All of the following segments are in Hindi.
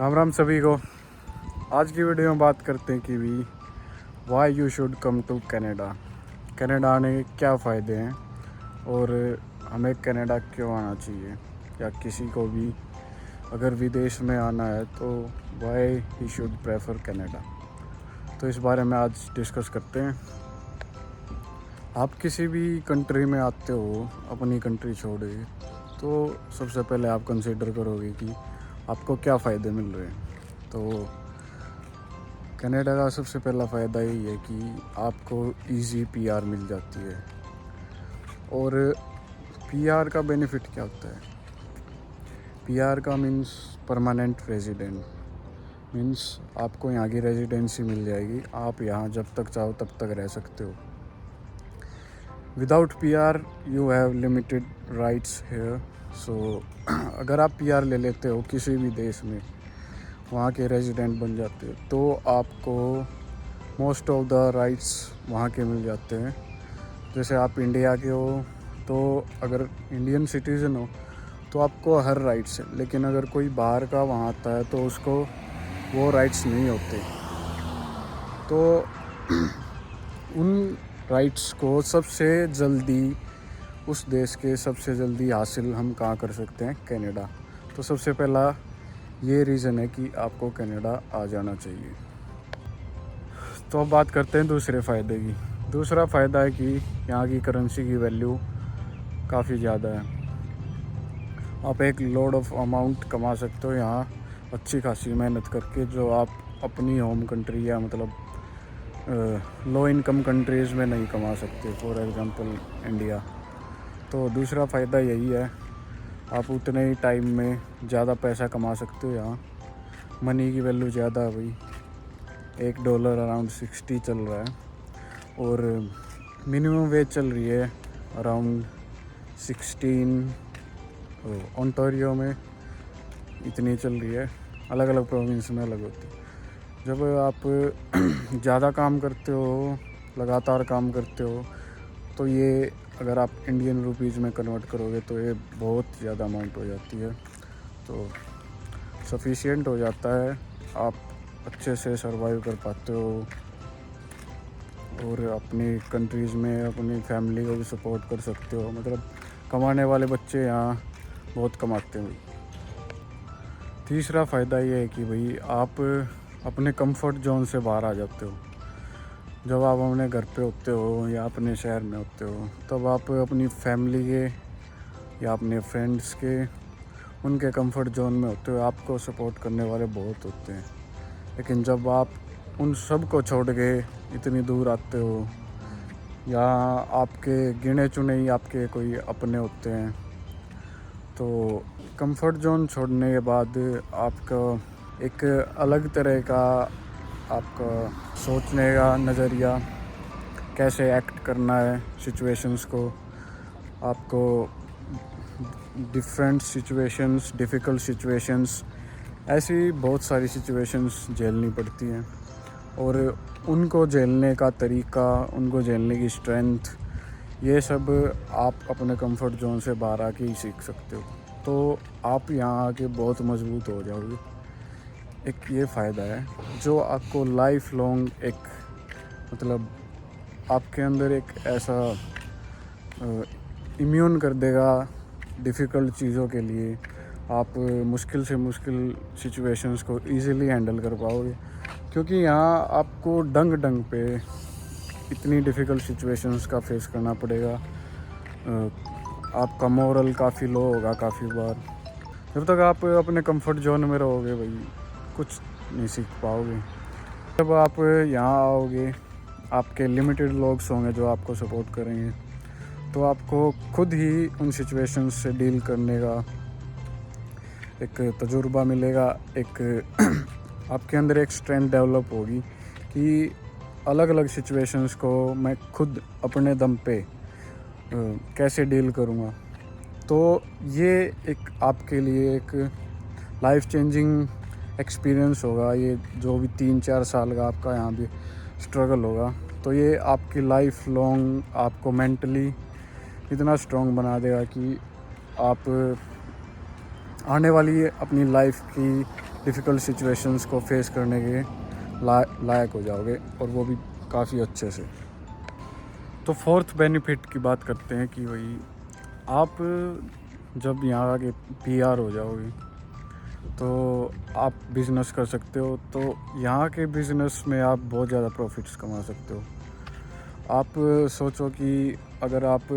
राम राम सभी को। आज की वीडियो में बात करते हैं कि why you should come to Canada. Canada आने के क्या फ़ायदे हैं और हमें कनाडा क्यों आना चाहिए, या किसी को भी अगर विदेश में आना है तो why he should prefer Canada. तो इस बारे में आज डिस्कस करते हैं। आप किसी भी कंट्री में आते हो अपनी कंट्री छोड़ के, तो सबसे पहले आप कंसिडर करोगे कि आपको क्या फ़ायदे मिल रहे हैं। तो कनाडा का सबसे पहला फ़ायदा यही है कि आपको इजी पीआर मिल जाती है। और पीआर का बेनिफिट क्या होता है? पीआर का मीन्स परमानेंट रेजिडेंट, मीन्स आपको यहाँ की रेजिडेंसी मिल जाएगी। आप यहाँ जब तक चाहो तब तक रह सकते हो। Without PR you have limited rights here. So अगर आप पीआर ले लेते हो किसी भी देश में, वहाँ के रेजिडेंट बन जाते हो, तो आपको मोस्ट ऑफ द राइट्स वहाँ के मिल जाते हैं। जैसे आप इंडिया के हो तो अगर इंडियन सिटीज़न हो तो आपको हर राइट्स है, लेकिन अगर कोई बाहर का वहाँ आता है तो उसको वो राइट्स नहीं होते। तो उन राइट्स को सबसे जल्दी उस देश के सबसे जल्दी हासिल हम कहाँ कर सकते हैं? कनाडा। तो सबसे पहला ये रीज़न है कि आपको कनाडा आ जाना चाहिए। तो अब बात करते हैं दूसरे फ़ायदे की। दूसरा फ़ायदा है कि यहाँ की करेंसी की वैल्यू काफ़ी ज़्यादा है। आप एक लॉट ऑफ अमाउंट कमा सकते हो यहाँ अच्छी खासी मेहनत करके, जो आप अपनी होम कंट्री या मतलब लो इनकम कंट्रीज़ में नहीं कमा सकते, फॉर एग्ज़ाम्पल इंडिया। तो दूसरा फ़ायदा यही है, आप उतने ही टाइम में ज़्यादा पैसा कमा सकते हो। यहाँ मनी की वैल्यू ज़्यादा है भाई। $1 अराउंड 60 चल रहा है और मिनिमम वेज चल रही है अराउंड 16। ओंटारियो में इतनी चल रही है, अलग अलग प्रोविंस में अलग होती है। जब आप ज़्यादा काम करते हो, लगातार काम करते हो, तो ये अगर आप इंडियन रुपीज़ में कन्वर्ट करोगे तो ये बहुत ज़्यादा अमाउंट हो जाती है। तो सफिशिएंट हो जाता है, आप अच्छे से सर्वाइव कर पाते हो और अपनी कंट्रीज़ में अपनी फैमिली को भी सपोर्ट कर सकते हो। मतलब कमाने वाले बच्चे यहाँ बहुत कमाते हैं। तीसरा फ़ायदा ये है कि भाई आप अपने कंफर्ट जोन से बाहर आ जाते हो। जब आप अपने घर पे होते हो या अपने शहर में होते हो, तब आप अपनी फैमिली के या अपने फ्रेंड्स के उनके कंफर्ट जोन में होते हो। आपको सपोर्ट करने वाले बहुत होते हैं। लेकिन जब आप उन सब को छोड़ के इतनी दूर आते हो, या आपके गिने चुने ही आपके कोई अपने होते हैं, तो कंफर्ट जोन छोड़ने के बाद आपका एक अलग तरह का आपका सोचने का नज़रिया, कैसे एक्ट करना है सिचुएशंस को, आपको डिफरेंट सिचुएशंस, डिफ़िकल्ट सिचुएशंस, ऐसी बहुत सारी सिचुएशंस झेलनी पड़ती हैं। और उनको झेलने का तरीका, उनको झेलने की स्ट्रेंथ, ये सब आप अपने कंफर्ट जोन से बाहर आके ही सीख सकते हो। तो आप यहाँ आके बहुत मजबूत हो जाओगे। एक ये फ़ायदा है जो आपको लाइफ लॉन्ग एक मतलब आपके अंदर एक ऐसा इम्यून कर देगा डिफ़िकल्ट चीज़ों के लिए। आप मुश्किल से मुश्किल सिचुएशंस को इजीली हैंडल कर पाओगे, क्योंकि यहाँ आपको डंग डंग पे इतनी डिफ़िकल्ट सिचुएशंस का फेस करना पड़ेगा। आपका मोरल काफ़ी लो होगा काफ़ी बार। जब तक आप अपने कंफर्ट जोन में रहोगे भाई, कुछ नहीं सीख पाओगे। जब आप यहाँ आओगे, आपके लिमिटेड लोग होंगे जो आपको सपोर्ट करेंगे, तो आपको खुद ही उन सिचुएशंस से डील करने का एक तजुर्बा मिलेगा। एक आपके अंदर एक स्ट्रेंथ डेवलप होगी कि अलग अलग सिचुएशंस को मैं खुद अपने दम पे कैसे डील करूँगा। तो ये एक आपके लिए एक लाइफ चेंजिंग एक्सपीरियंस होगा। ये जो भी 3-4 साल का आपका यहाँ भी स्ट्रगल होगा, तो ये आपकी लाइफ लॉन्ग आपको मेंटली इतना स्ट्रॉन्ग बना देगा कि आप आने वाली अपनी लाइफ की डिफ़िकल्ट सिचुएशंस को फेस करने के लायक हो जाओगे, और वो भी काफ़ी अच्छे से। तो फोर्थ बेनिफिट की बात करते हैं कि वही आप जब यहाँ आके PR हो जाओगे तो आप बिज़नेस कर सकते हो। तो यहाँ के बिज़नेस में आप बहुत ज़्यादा प्रॉफिट्स कमा सकते हो। आप सोचो कि अगर आप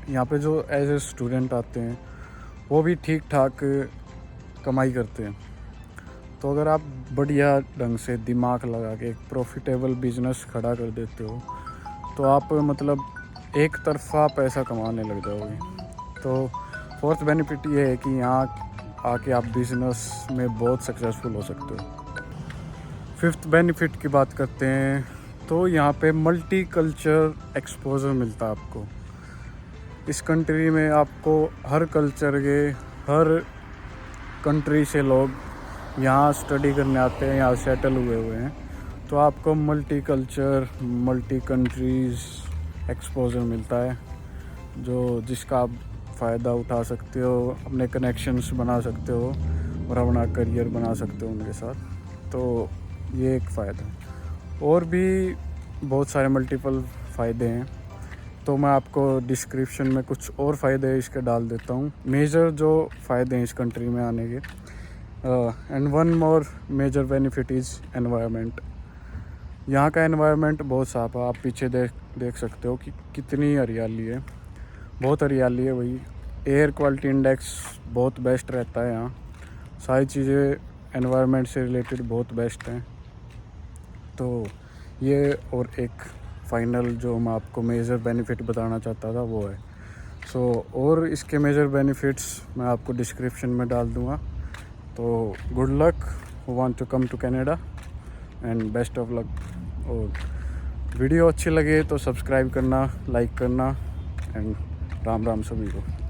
यहाँ पे जो एज ए स्टूडेंट आते हैं वो भी ठीक ठाक कमाई करते हैं। तो अगर आप बढ़िया ढंग से दिमाग लगा के एक प्रॉफिटेबल बिज़नेस खड़ा कर देते हो तो आप मतलब एक तरफा पैसा कमाने लग जाओगे। तो फोर्थ बेनिफिट ये है कि यहाँ आके आप बिज़नेस में बहुत सक्सेसफुल हो सकते हो। फिफ्थ बेनिफिट की बात करते हैं तो यहाँ पे मल्टी कल्चर एक्सपोजर मिलता है आपको। इस कंट्री में आपको हर कल्चर के, हर कंट्री से लोग यहाँ स्टडी करने आते हैं, यहाँ सेटल हुए हैं। तो आपको multi culture, multi countries exposure मिलता है, जो जिसका आप फ़ायदा उठा सकते हो, अपने कनेक्शंस बना सकते हो और अपना करियर बना सकते हो उनके साथ। तो ये एक फ़ायदा है। और भी बहुत सारे मल्टीपल फ़ायदे हैं, तो मैं आपको डिस्क्रिप्शन में कुछ और फ़ायदे इसके डाल देता हूँ, मेजर जो फ़ायदे हैं इस कंट्री में आने के। And one more major benefit is environment. यहाँ का एनवायरनमेंट बहुत साफ़ है। आप पीछे देख सकते हो कि कितनी हरियाली है, बहुत हरियाली है। वही एयर क्वालिटी इंडेक्स बहुत बेस्ट रहता है यहाँ। सारी चीज़ें एनवायरनमेंट से रिलेटेड बहुत बेस्ट हैं। तो ये और एक फाइनल जो मैं आपको मेजर बेनिफिट बताना चाहता था वो है। और इसके मेजर बेनिफिट्स मैं आपको डिस्क्रिप्शन में डाल दूँगा। तो good luck who want to come to Canada, and best of luck. और वीडियो अच्छी लगे तो सब्सक्राइब करना, लाइक करना, एंड राम राम सभी को।